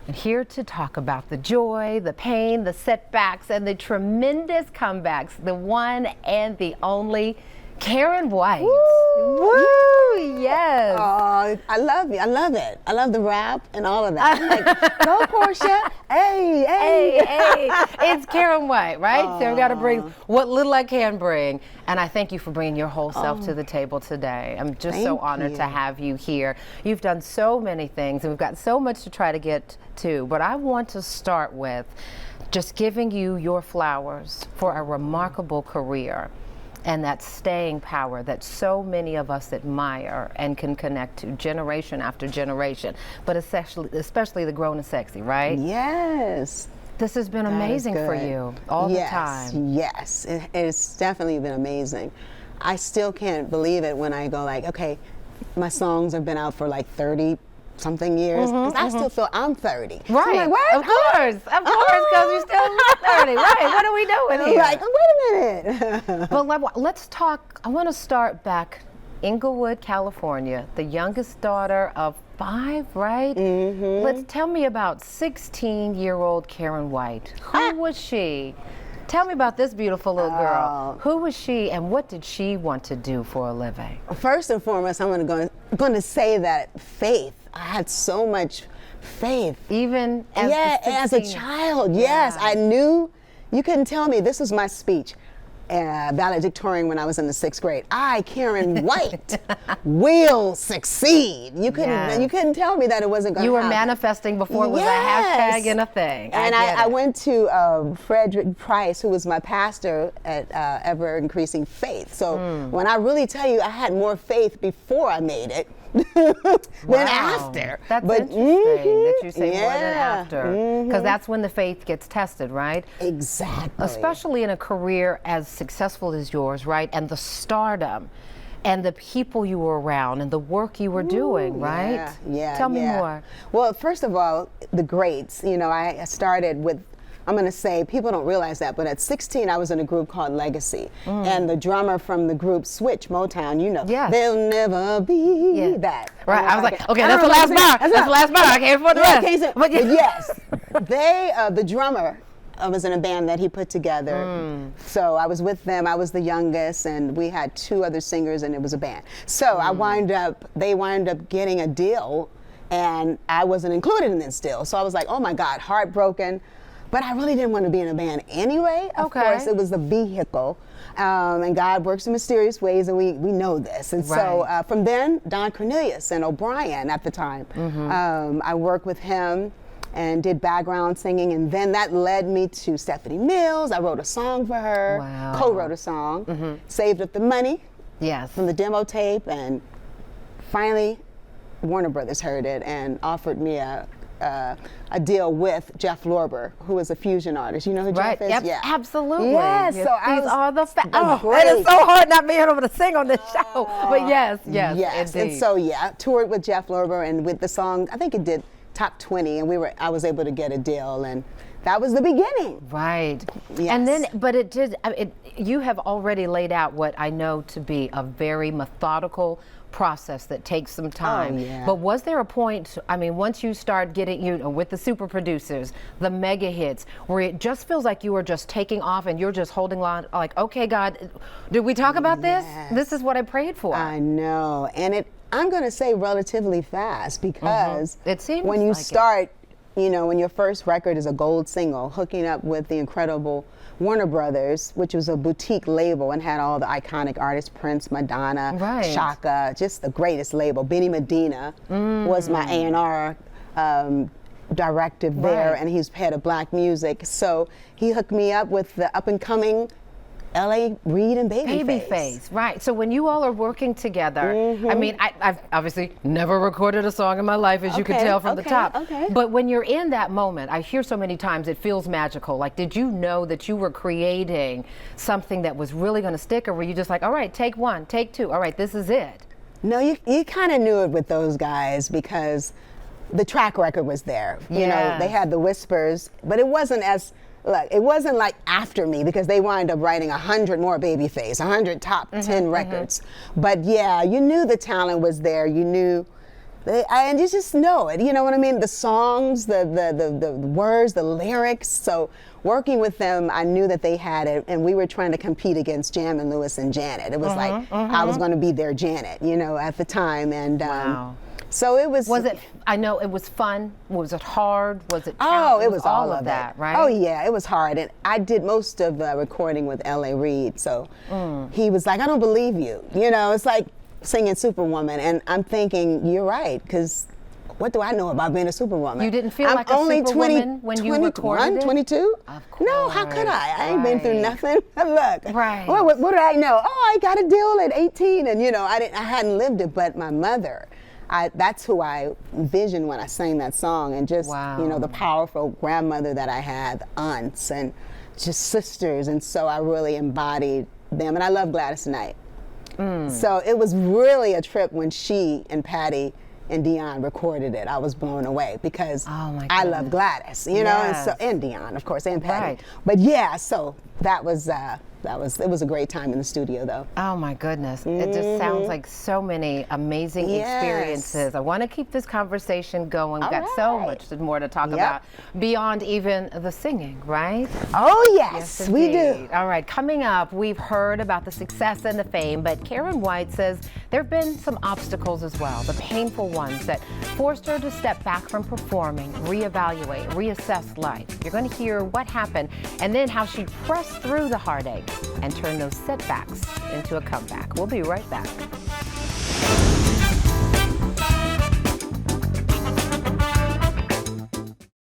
and here to talk about the joy, the pain, the setbacks, and the tremendous comebacks, the one and the only Karyn White. Woo! Yes. Oh, I love you. I love it. I love the rap and all of that. I'm like, go Portia. Hey, hey. Hey. It's Karyn White, right? So we got to bring what little I can bring. And I thank you for bringing your whole self to the table today. I'm just so honored to have you here. You've done so many things, and we've got so much to try to get to. But I want to start with just giving you your flowers for a remarkable career and that staying power that so many of us admire and can connect to generation after generation, but especially the grown and sexy, right? Yes. This has been amazing for you all the time. Yes, it's definitely been amazing. I still can't believe it when I go like, okay, my songs have been out for like 30-something years. I still feel I'm 30. Right. So I'm like, what? Of course, because you're still 30. Right. What are we doing here? Like, wait a minute. But let's talk. I want to start back Inglewood, California, the youngest daughter of 5, right? Let's tell me about 16-year-old Karyn White. Who was she? Tell me about this beautiful little girl. Who was she, and what did she want to do for a living? First and foremost, I'm going to say that faith. I had so much faith. Even as as a child, yes. I knew, you couldn't tell me, this was my speech. Valedictorian when I was in the 6th grade. I, Karyn White, will succeed. You couldn't tell me that it wasn't going to happen. You were manifesting before it was a hashtag and a thing. And I went to Frederick Price, who was my pastor at Ever Increasing Faith. So when I really tell you, I had more faith before I made it than after. That's interesting that you say more than after, because that's when the faith gets tested, right? Exactly. Especially in a career as successful as yours, right? And the stardom and the people you were around and the work you were doing, right? Tell me more. Well, first of all, the greats. You know, I started with, I'm going to say, people don't realize that, but at 16, I was in a group called Legacy. And the drummer from the group Switch, Motown, you know, they'll never be that. Right, I was like, okay, that's the last bar. That's the last bar. I can't afford the rest. But yes, the drummer, I was in a band that he put together. So I was with them. I was the youngest, and we had 2 other singers, and it was a band. So they wound up getting a deal, and I wasn't included in this deal. So I was like, oh my God, heartbroken. But I really didn't want to be in a band anyway. Of course, it was the vehicle. And God works in mysterious ways, and we know this. And so from then, Don Cornelius and O'Brien at the time, I worked with him and did background singing. And then that led me to Stephanie Mills. I wrote a song for her, co-wrote a song, saved up the money from the demo tape. And finally, Warner Brothers heard it and offered me a deal with Jeff Lorber, who is a fusion artist. You know who Jeff is? Yep, absolutely. Yes. Yes. So these are the facts. It is so hard not being able to sing on this show. But yes, indeed. And so toured with Jeff Lorber, and with the song, I think it did top 20, and I was able to get a deal, and that was the beginning. Right. Yes. And then, but it did. You have already laid out what I know to be a very methodical process that takes some time. But was there a point, I mean, once you start getting, with the super producers, the mega hits, where it just feels like you are just taking off and you're just holding on, like, okay, God, did we talk about this? This is what I prayed for. I know. And I'm going to say relatively fast, because it seems when you like start, when your first record is a gold single, hooking up with the incredible Warner Brothers, which was a boutique label and had all the iconic artists, Prince, Madonna, Chaka, just the greatest label. Benny Medina was my A&R directive there, and he's head of black music. So he hooked me up with the up-and-coming L.A. Reid and Babyface. Right. So when you all are working together, I mean, I've obviously never recorded a song in my life, as you can tell from the top. But when you're in that moment, I hear so many times it feels magical. Like, did you know that you were creating something that was really going to stick, or were you just like, all right, take 1, take 2, all right, this is it? No, you kind of knew it with those guys, because the track record was there. You know, they had the whispers, but it wasn't as look, it wasn't like after me, because they wind up writing 100 more Babyface, 100 top 10 records. But yeah, you knew the talent was there. You knew And you just know it, you know what I mean? The songs, the words, the lyrics. So working with them, I knew that they had it, and we were trying to compete against Jam and Lewis and Janet. It was like I was going to be their Janet, you know, at the time. And wow. So it was. Was it? I know it was fun. Was it hard? Was it? Oh, it was all of that, right? Oh yeah, it was hard, and I did most of the recording with L.A. Reid. So he was like, "I don't believe you," you know. It's like singing Superwoman, and I'm thinking, "You're right," because what do I know about being a Superwoman? You didn't feel I'm like a only Superwoman when you recorded it? 22? Of course. No, how could I? I ain't been through nothing. Look, right. What did I know? Oh, I got a deal at 18, and you know, I hadn't lived it, but my mother. That's who I envisioned when I sang that song, and just you know, the powerful grandmother that I had, the aunts, and just sisters, and so I really embodied them. And I love Gladys Knight. So it was really a trip when she and Patty and Dion recorded it. I was blown away because I love Gladys, you know, and Dion, of course, and Patty. Right. But yeah, so it was a great time in the studio, though. Oh my goodness. It just sounds like so many amazing experiences. I want to keep this conversation going. We've got so much more to talk about beyond even the singing, right? Oh yes, we do. All right, coming up, we've heard about the success and the fame, but Karyn White says there have been some obstacles as well, the painful ones that forced her to step back from performing, reevaluate, reassess life. You're going to hear what happened and then how she pressed through the heartache and turn those setbacks into a comeback. We'll be right back.